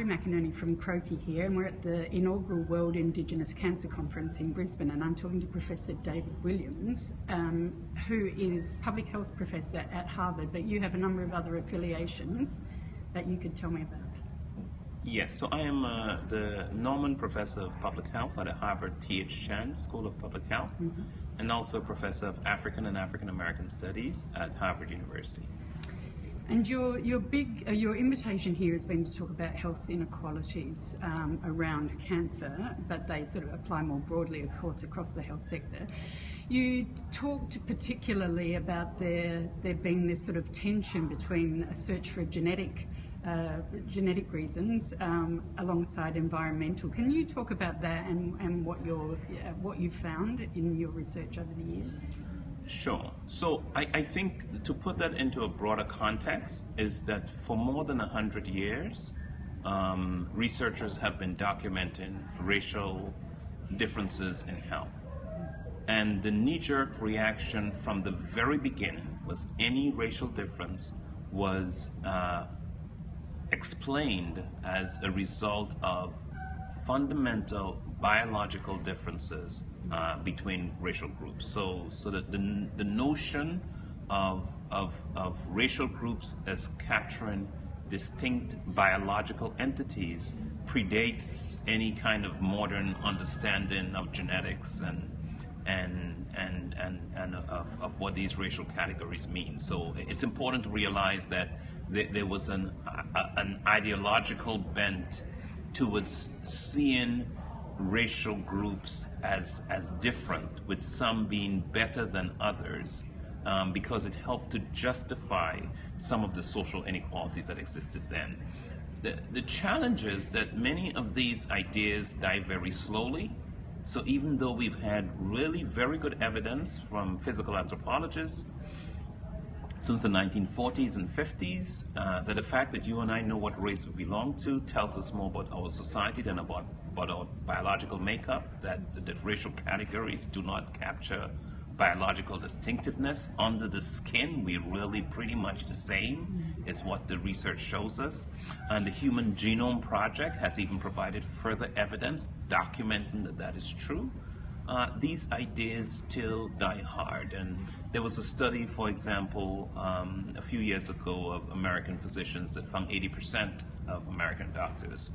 McInerney from Croaky here, and we're at the inaugural World Indigenous Cancer Conference in Brisbane, and I'm talking to Professor David Williams, who is public health professor at Harvard, but you have a number of other affiliations that you could tell me about. Yes, so I am the Norman Professor of Public Health at the Harvard T.H. Chan School of Public Health, and also Professor of African and African American Studies at Harvard University. And your invitation here has been to talk about health inequalities around cancer, but they sort of apply more broadly, of course, across the health sector. You talked particularly about there being this sort of tension between a search for genetic reasons alongside environmental. Can you talk about that and what you've found in your research over the years? Sure. So I think to put that into a broader context is that for more than 100 years, researchers have been documenting racial differences in health. And the knee-jerk reaction from the very beginning was any racial difference was explained as a result of fundamental biological differences between racial groups. So that the notion of racial groups as capturing distinct biological entities predates any kind of modern understanding of genetics and of what these racial categories mean. So it's important to realize that there was an ideological bent towards seeing racial groups as different, with some being better than others, because it helped to justify some of the social inequalities that existed then. The challenge is that many of these ideas die very slowly. So even though we've had really very good evidence from physical anthropologists since the 1940s and 50s, that the fact that you and I know what race we belong to tells us more about our society than about our biological makeup, that racial categories do not capture biological distinctiveness. Under the skin, we're really pretty much the same, is what the research shows us. And the Human Genome Project has even provided further evidence documenting that that is true. These ideas still die hard, and there was a study, for example, a few years ago of American physicians that found 80% of American doctors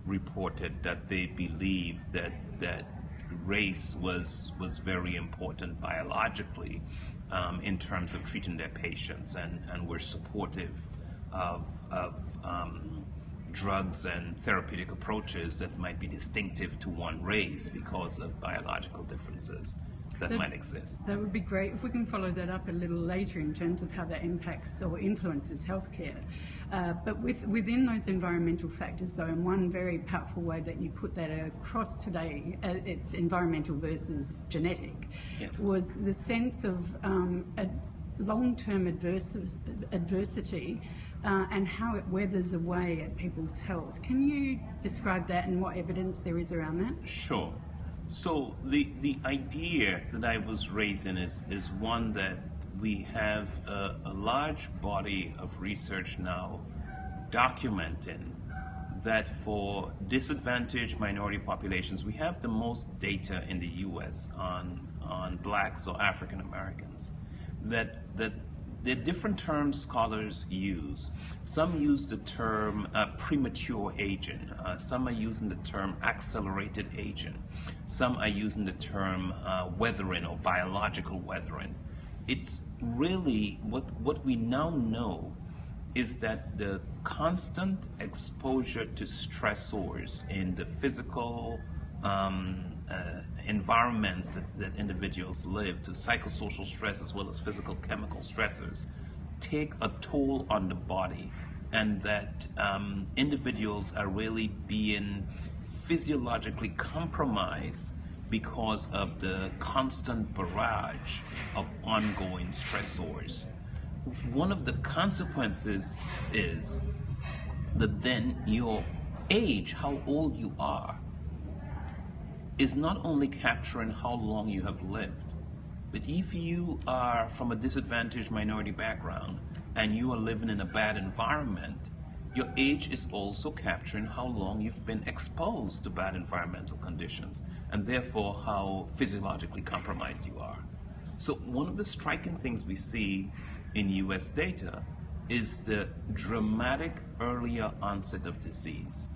reported that they believed that race was very important biologically in terms of treating their patients, and were supportive of drugs and therapeutic approaches that might be distinctive to one race because of biological differences that might exist. That would be great if we can follow that up a little later in terms of how that impacts or influences healthcare. But within those environmental factors, though, in one very powerful way that you put that across today, it's environmental versus genetic, yes, was the sense of long-term adversity and how it weathers away at people's health. Can you describe that and what evidence there is around that? Sure. So the idea that I was raising is one that we have a large body of research now documenting that for disadvantaged minority populations, we have the most data in the US on blacks or African Americans, that there are different terms scholars use. Some use the term premature aging. Some are using the term accelerated aging. Some are using the term weathering or biological weathering. It's really what we now know is that the constant exposure to stressors in the physical environments that individuals live, to psychosocial stress as well as physical chemical stressors, take a toll on the body, and that individuals are really being physiologically compromised because of the constant barrage of ongoing stressors. One of the consequences is that then your age, how old you are, is not only capturing how long you have lived, but if you are from a disadvantaged minority background and you are living in a bad environment, your age is also capturing how long you've been exposed to bad environmental conditions, and therefore how physiologically compromised you are. So one of the striking things we see in US data is the dramatic earlier onset of disease.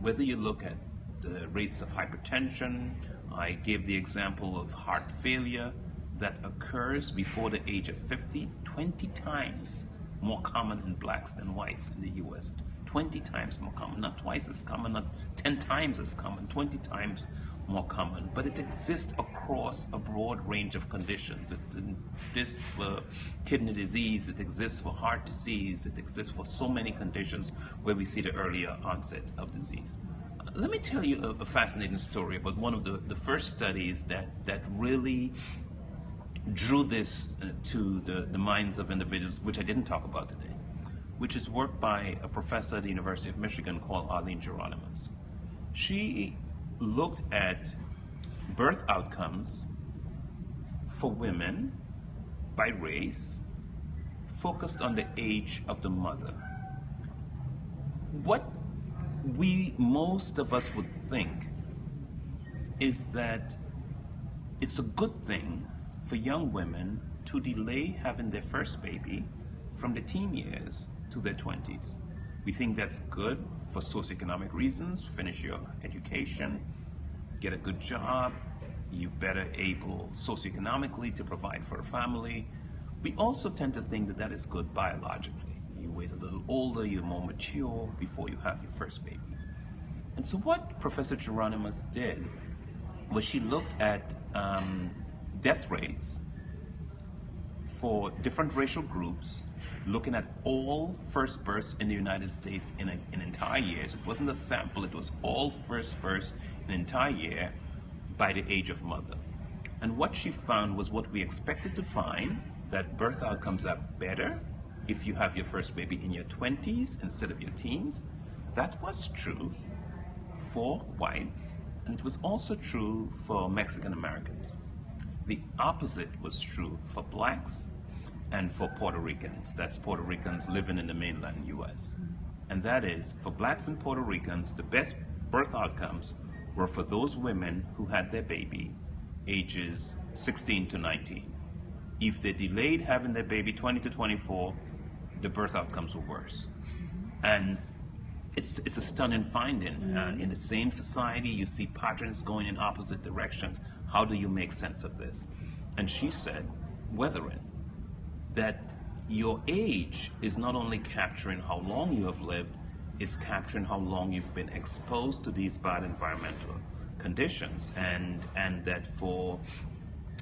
Whether you look at the rates of hypertension, I gave the example of heart failure that occurs before the age of 50, 20 times more common in blacks than whites in the US. 20 times more common, not twice as common, not 10 times as common, 20 times more common. But it exists across a broad range of conditions. It exists for kidney disease, it exists for heart disease, it exists for so many conditions where we see the earlier onset of disease. Let me tell you a fascinating story about one of the first studies that really drew this to the minds of individuals, which I didn't talk about today, which is work by a professor at the University of Michigan called Arlene Geronimus. She looked at birth outcomes for women by race, focused on the age of the mother. What most of us would think is that it's a good thing for young women to delay having their first baby from the teen years to their 20s. We think that's good for socioeconomic reasons. Finish your education, get a good job, you're better able socioeconomically to provide for a family. We also tend to think that that is good biologically. You wait a little older, you're more mature before you have your first baby. And so what Professor Geronimus did was she looked at death rates for different racial groups, looking at all first births in the United States in an entire year. So it wasn't a sample, it was all first births in an entire year by the age of mother. And what she found was what we expected to find, that birth outcomes are better if you have your first baby in your 20s instead of your teens. That was true for whites, and it was also true for Mexican Americans. The opposite was true for blacks and for Puerto Ricans. That's Puerto Ricans living in the mainland US. And that is, for blacks and Puerto Ricans, the best birth outcomes were for those women who had their baby ages 16 to 19. If they delayed having their baby 20 to 24, the birth outcomes were worse. And it's a stunning finding. In the same society, you see patterns going in opposite directions. How do you make sense of this? And she said, weathering, that your age is not only capturing how long you have lived, it's capturing how long you've been exposed to these bad environmental conditions. And that for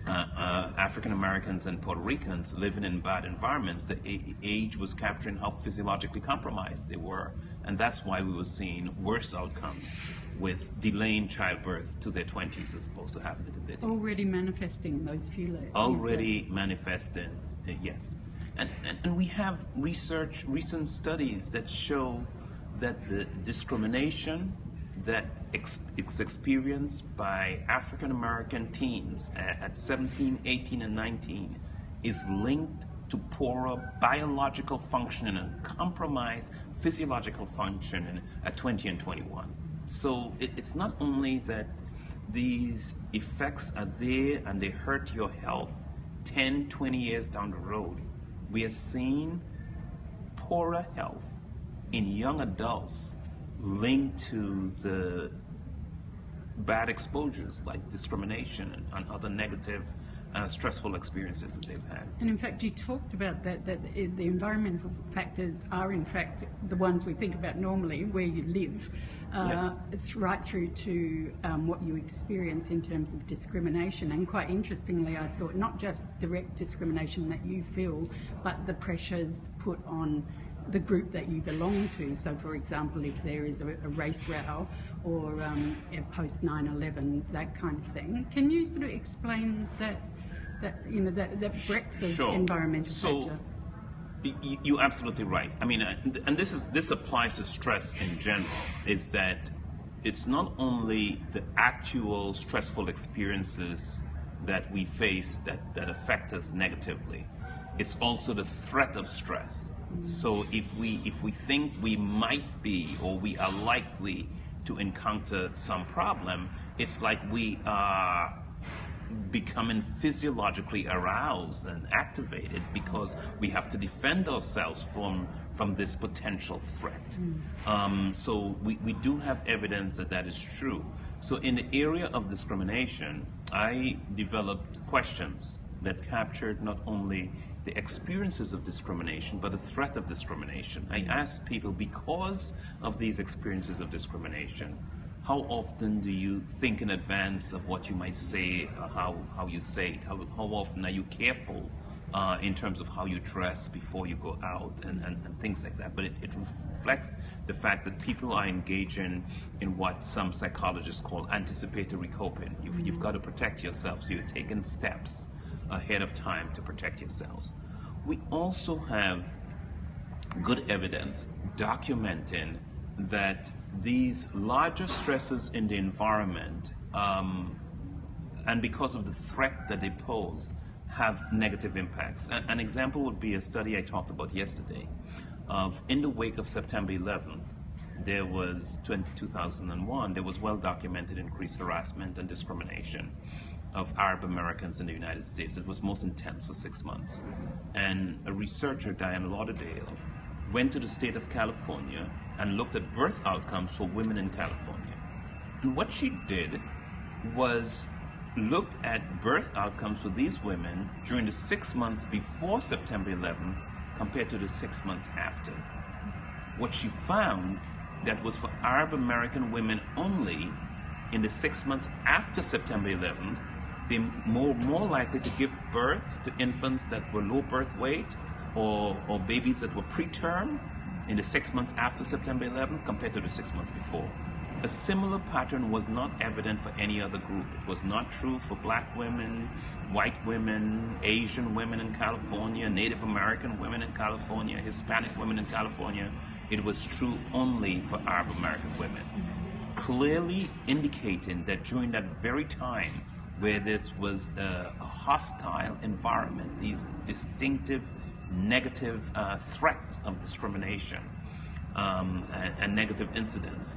African Americans and Puerto Ricans living in bad environments, the age was capturing how physiologically compromised they were. And that's why we were seeing worse outcomes with delaying childbirth to their 20s as opposed to having it in their teens. Already manifesting those feelings. Already manifesting, yes. And we have recent studies that show that the discrimination that is experienced by African American teens at 17, 18, and 19 is linked to poorer biological functioning and compromised physiological functioning at 20 and 21. So it's not only that these effects are there and they hurt your health 10, 20 years down the road. We are seeing poorer health in young adults linked to the bad exposures like discrimination and other negative stressful experiences that they've had. And in fact, you talked about that the environmental factors are in fact the ones we think about normally, where you live. Yes. It's right through to what you experience in terms of discrimination. And quite interestingly, I thought not just direct discrimination that you feel, but the pressures put on the group that you belong to. So, for example, if there is a race row or post 9/11, that kind of thing. Can you sort of explain that breadth of Sure. environmental factor? You're absolutely right. I mean, and this applies to stress in general, is that it's not only the actual stressful experiences that we face that affect us negatively, it's also the threat of stress So if we think we might be or we are likely to encounter some problem, it's like we are becoming physiologically aroused and activated because we have to defend ourselves from this potential threat. So we do have evidence that that is true. So in the area of discrimination, I developed questions that captured not only the experiences of discrimination, but the threat of discrimination. I asked people, because of these experiences of discrimination, how often do you think in advance of what you might say, how you say it? How often are you careful in terms of how you dress before you go out and things like that? But it reflects the fact that people are engaging in what some psychologists call anticipatory coping. You've got to protect yourself, so you're taking steps ahead of time to protect yourselves. We also have good evidence documenting that these larger stresses in the environment, and because of the threat that they pose, have negative impacts. An example would be a study I talked about yesterday of, in the wake of September 11th, there was, 2001, there was well documented increased harassment and discrimination of Arab Americans in the United States. It was most intense for 6 months. And a researcher, Diane Lauderdale, went to the state of California and looked at birth outcomes for women in California. And what she did was looked at birth outcomes for these women during the 6 months before September 11th compared to the 6 months after. What she found that was for Arab American women only, in the 6 months after September 11th, they're more likely to give birth to infants that were low birth weight or babies that were preterm in the 6 months after September 11th compared to the 6 months before. A similar pattern was not evident for any other group. It was not true for black women, white women, Asian women in California, Native American women in California, Hispanic women in California. It was true only for Arab American women, clearly indicating that during that very time where this was a hostile environment, these distinctive negative threat of discrimination and negative incidents,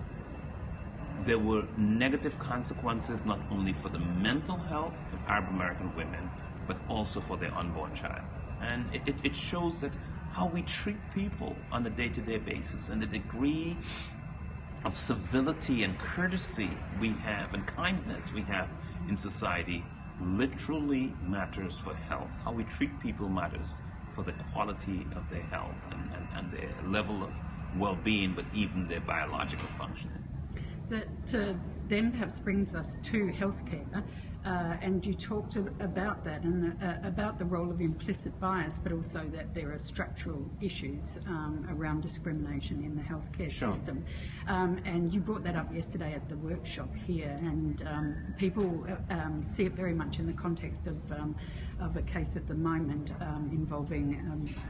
there were negative consequences not only for the mental health of Arab American women, but also for their unborn child. And it shows that how we treat people on a day-to-day basis and the degree of civility and courtesy we have and kindness we have in society literally matters for health. How we treat people matters for the quality of their health and their level of well-being, but even their biological functioning. That then perhaps brings us to healthcare, and you talked about that and about the role of implicit bias, but also that there are structural issues around discrimination in the healthcare system. And you brought that up yesterday at the workshop here, and people see it very much in the context of a case at the moment involving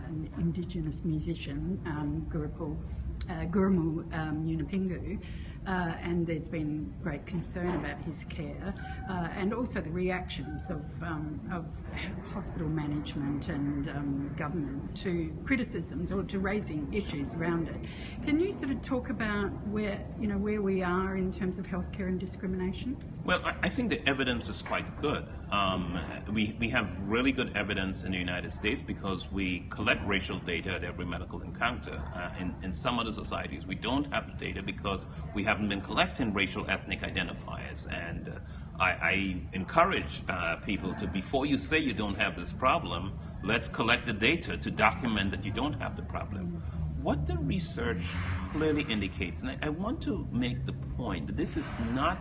an Indigenous musician, Gurumul Yunupingu. And there's been great concern about his care, and also the reactions of hospital management and government to criticisms or to raising issues around it. Can you sort of talk about where we are in terms of healthcare and discrimination? Well, I think the evidence is quite good. We have really good evidence in the United States because we collect racial data at every medical encounter. In some other societies, we don't have the data because we haven't been collecting racial ethnic identifiers. And I encourage people to, before you say you don't have this problem, let's collect the data to document that you don't have the problem. What the research clearly indicates, and I want to make the point that this is not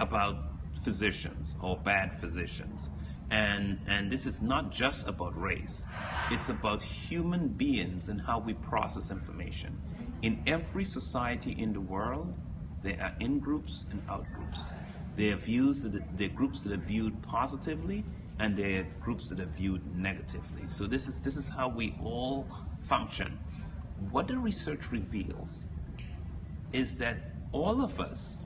about physicians or bad physicians, and this is not just about race. It's about human beings and how we process information. In every society in the world, there are in-groups and out-groups. There are groups that are viewed positively, and there are groups that are viewed negatively. So this is how we all function. What the research reveals is that all of us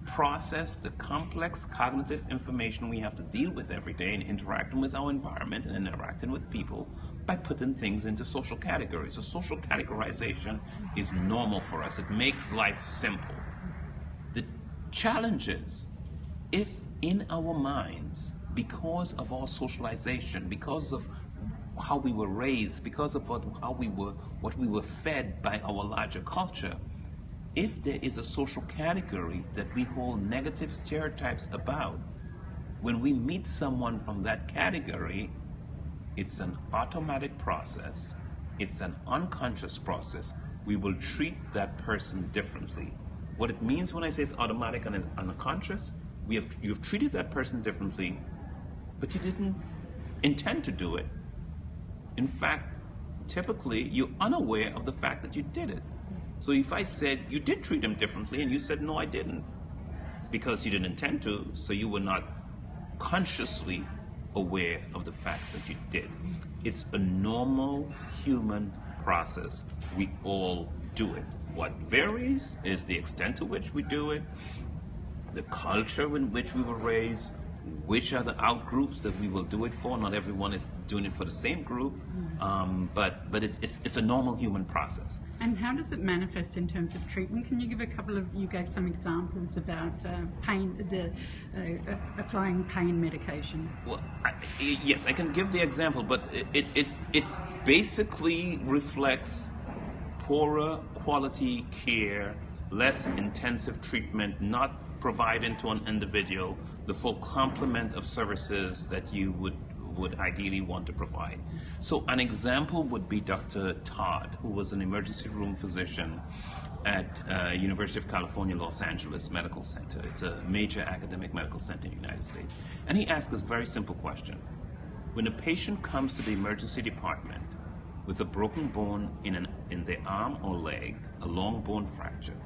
process the complex cognitive information we have to deal with every day in interacting with our environment and interacting with people by putting things into social categories. So social categorization is normal for us. It makes life simple. The challenge is, if in our minds, because of our socialization, because of how we were raised, because of what we were fed by our larger culture, if there is a social category that we hold negative stereotypes about, when we meet someone from that category, it's an automatic process, it's an unconscious process. We will treat that person differently. What it means when I say it's automatic and unconscious, you've treated that person differently, but you didn't intend to do it. In fact, typically you're unaware of the fact that you did it. So if I said you did treat him differently and you said no, I didn't, because you didn't intend to, so you were not consciously aware of the fact that you did. It's a normal human process. We all do it. What varies is the extent to which we do it, the culture in which we were raised, which are the outgroups that we will do it for. Not everyone is doing it for the same group, but it's a normal human process. And how does it manifest in terms of treatment? Can you give you gave some examples about pain, applying pain medication? Well, yes, I can give the example, but it basically reflects poorer quality care, less intensive treatment, not providing to an individual the full complement of services that you would ideally want to provide. So an example would be Dr. Todd, who was an emergency room physician at University of California, Los Angeles Medical Center. It's a major academic medical center in the United States. And he asked this very simple question. When a patient comes to the emergency department with a broken bone in their arm or leg, a long bone fracture,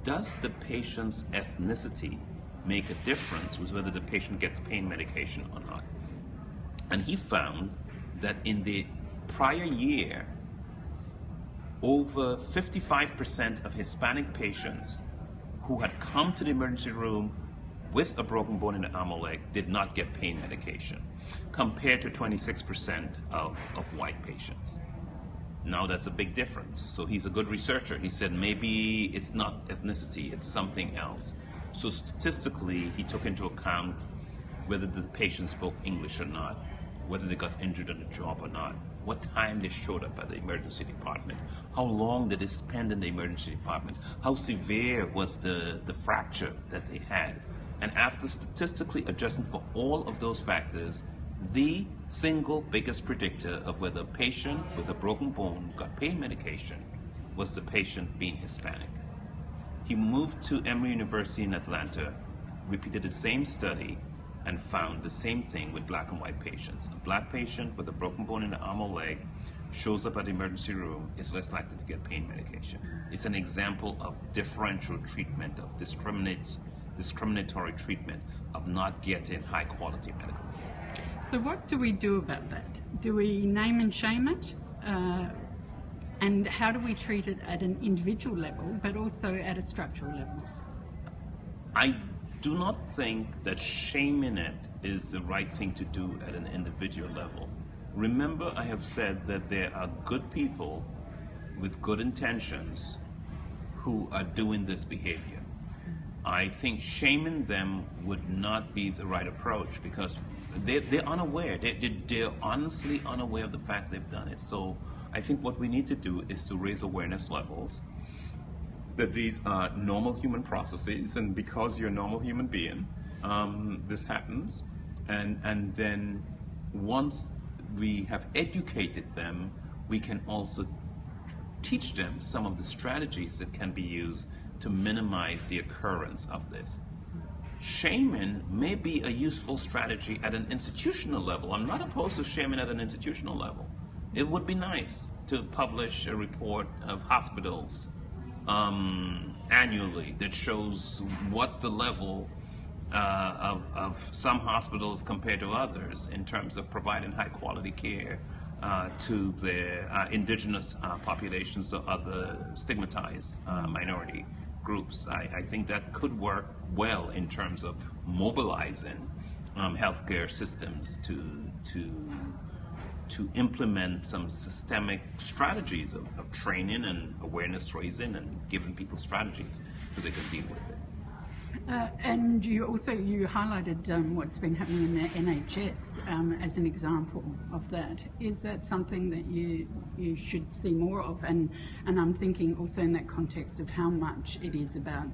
does the patient's ethnicity make a difference with whether the patient gets pain medication or not? And he found that in the prior year, over 55% of Hispanic patients who had come to the emergency room with a broken bone in the arm or leg did not get pain medication, compared to 26% of white patients. Now that's a big difference. So he's a good researcher. He said maybe it's not ethnicity, it's something else. So statistically, he took into account whether the patient spoke English or not, whether they got injured on the job or not, what time they showed up at the emergency department, how long did they spend in the emergency department, how severe was the fracture that they had. And after statistically adjusting for all of those factors, the single biggest predictor of whether a patient with a broken bone got pain medication was the patient being Hispanic. He moved to Emory University in Atlanta, repeated the same study, and found the same thing with black and white patients. A black patient with a broken bone in the arm or leg shows up at the emergency room, is less likely to get pain medication. It's an example of differential treatment, of discriminatory treatment, of not getting high quality medical care. So what do we do about that? Do we name and shame it? And how do we treat it at an individual level, but also at a structural level? I do not think that shaming it is the right thing to do at an individual level. Remember, I have said that there are good people with good intentions who are doing this behavior. I think shaming them would not be the right approach, because they're unaware. They're honestly unaware of the fact they've done it. So I think what we need to do is to raise awareness levels that these are normal human processes, and because you're a normal human being, this happens. And then once we have educated them, we can also teach them some of the strategies that can be used to minimize the occurrence of this. Shaming may be a useful strategy at an institutional level. I'm not opposed to shaming at an institutional level. It would be nice to publish a report of hospitals annually that shows what's the level of some hospitals compared to others in terms of providing high quality care to their indigenous populations or other stigmatized minority groups. I think that could work well in terms of mobilizing healthcare systems to to implement some systemic strategies of training and awareness raising and giving people strategies so they can deal with it. And you highlighted what's been happening in the NHS as an example of that. Is that something that you should see more of? And I'm thinking also in that context of how much it is about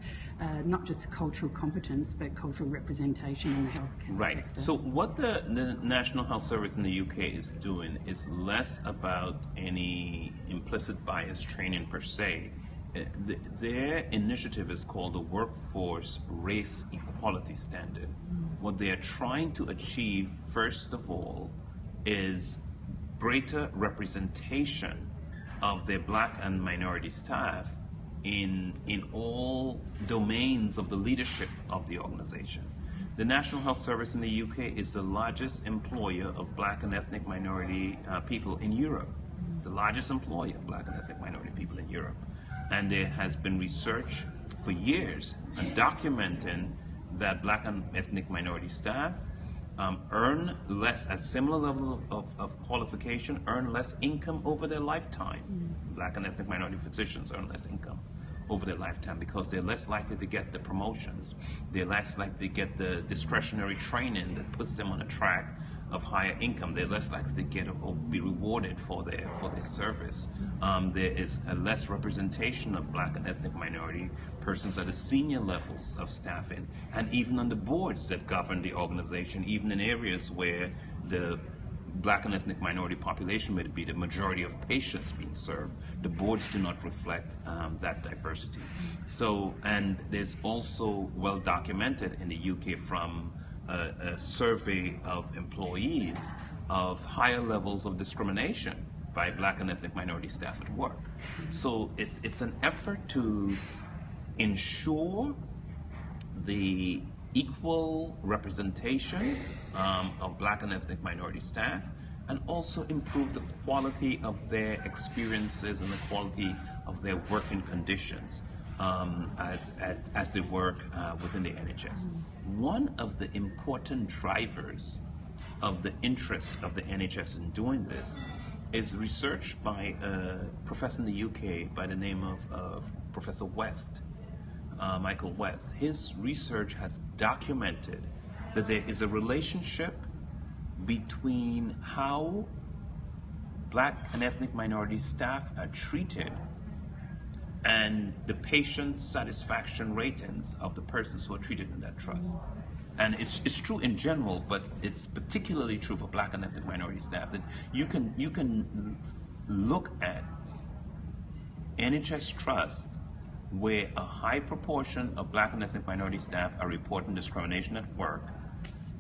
not just cultural competence but cultural representation in the healthcare sector. So what the National Health Service in the UK is doing is less about any implicit bias training per se. Their initiative is called the Workforce Race Equality Standard. What they are trying to achieve, first of all, is greater representation of their black and minority staff in all domains of the leadership of the organization. The National Health Service in the UK is the largest employer of black and ethnic minority people in Europe. The largest employer of black and ethnic minority people in Europe. And there has been research for years documenting that black and ethnic minority staff earn less, at similar levels of qualification, earn less income over their lifetime. Black and ethnic minority physicians earn less income over their lifetime because they're less likely to get the promotions. They're less likely to get the discretionary training that puts them on a track of higher income. They're less likely to get or be rewarded for their service. There is a less representation of black and ethnic minority persons at the senior levels of staffing, and even on the boards that govern the organization, even in areas where the black and ethnic minority population may be the majority of patients being served. The boards do not reflect that diversity. So, and there's also well documented in the UK from a survey of employees of higher levels of discrimination by black and ethnic minority staff at work. So it's an effort to ensure the equal representation of black and ethnic minority staff, and also improve the quality of their experiences and the quality of their working conditions as they work within the NHS. One of the important drivers of the interest of the NHS in doing this is research by a professor in the UK by the name of Professor West, Michael West. His research has documented that there is a relationship between how black and ethnic minority staff are treated and the patient satisfaction ratings of the persons who are treated in that trust. And it's true in general, but it's particularly true for black and ethnic minority staff, that you can look at NHS trusts where a high proportion of black and ethnic minority staff are reporting discrimination at work.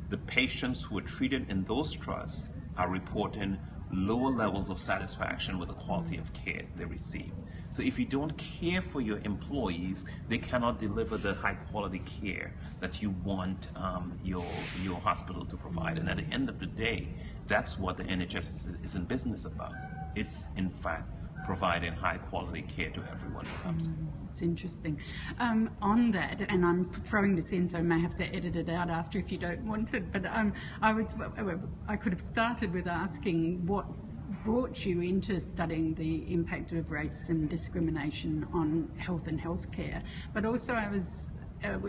The patients who are treated in those trusts are reporting lower levels of satisfaction with the quality of care they receive. So if you don't care for your employees, they cannot deliver the high quality care that you want your hospital to provide. And at the end of the day, that's what the NHS is in business about. It's in fact providing high quality care to everyone who comes in. It's interesting. On that, and I'm throwing this in, so I may have to edit it out after if you don't want it, but I could have started with asking what brought you into studying the impact of race and discrimination on health and healthcare, but also I was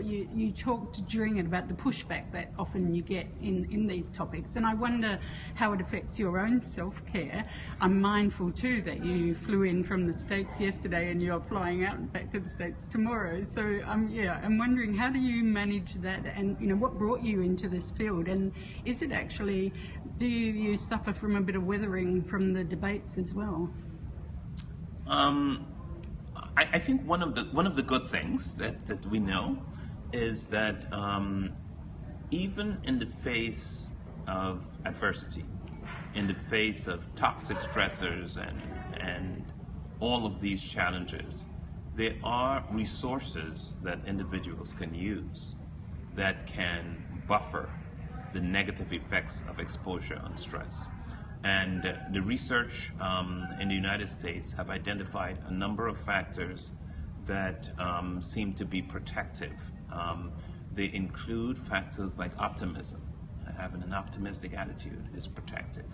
you talked during it about the pushback that often you get in these topics, and I wonder how it affects your own self-care. I'm mindful too that you flew in from the States yesterday and you're flying out back to the States tomorrow, so I'm wondering, how do you manage that, and what brought you into this field, and is it actually, do you suffer from a bit of weathering from the debates as well? I think one of the good things that we know is that even in the face of adversity, in the face of toxic stressors and all of these challenges, there are resources that individuals can use that can buffer the negative effects of exposure and stress. And the research in the United States have identified a number of factors that seem to be protective. They include factors like optimism, having an optimistic attitude is protective.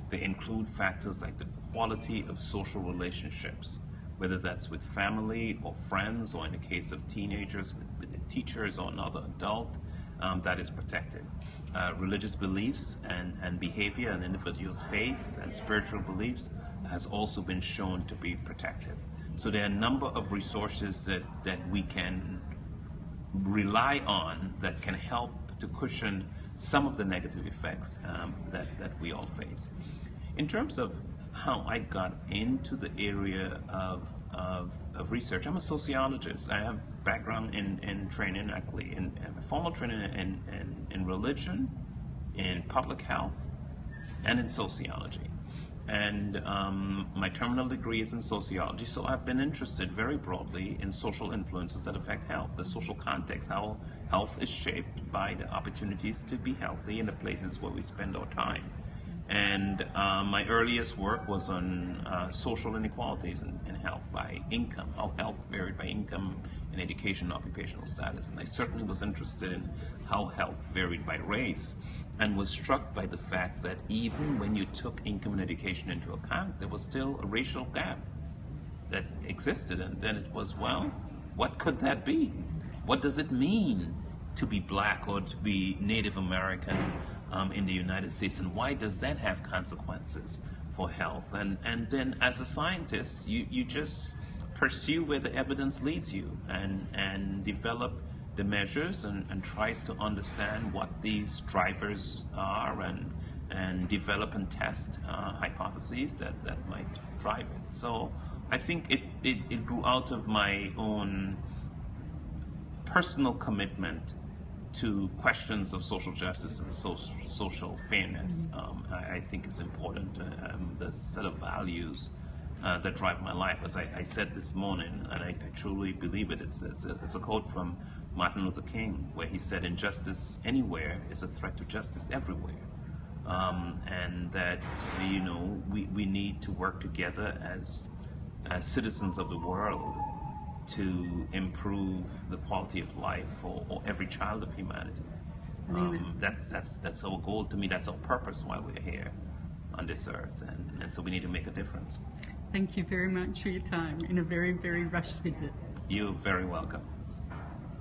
They include factors like the quality of social relationships, whether that's with family or friends, or in the case of teenagers, with the teachers or another adult, that is protective. Religious beliefs and behavior, an individual's faith and spiritual beliefs has also been shown to be protective. So there are a number of resources that we can rely on that can help to cushion some of the negative effects that we all face. In terms of how I got into the area of research, I'm a sociologist. I have background in training, actually, in formal training in religion, in public health, and in sociology. And my terminal degree is in sociology, so I've been interested very broadly in social influences that affect health, the social context, how health is shaped by the opportunities to be healthy in the places where we spend our time. And my earliest work was on social inequalities in health by income, how health varied by income and education and occupational status. And I certainly was interested in how health varied by race, and was struck by the fact that even when you took income and education into account, there was still a racial gap that existed. And then it was, well, what could that be? What does it mean to be black or to be Native American in the United States, and why does that have consequences for health? And then as a scientist, you just pursue where the evidence leads you and develop the measures and tries to understand what these drivers are and develop and test hypotheses that might drive it. So I think it grew out of my own personal commitment to questions of social justice and social fairness. I think is important. The set of values that drive my life. As I said this morning, and I truly believe it, it's a quote from Martin Luther King, where he said, "Injustice anywhere is a threat to justice everywhere." And that, you know, we need to work together as citizens of the world to improve the quality of life for every child of humanity. That's our goal. To me, that's our purpose while we're here on this earth, and so we need to make a difference. Thank you very much for your time in a very, very rushed visit. You're very welcome.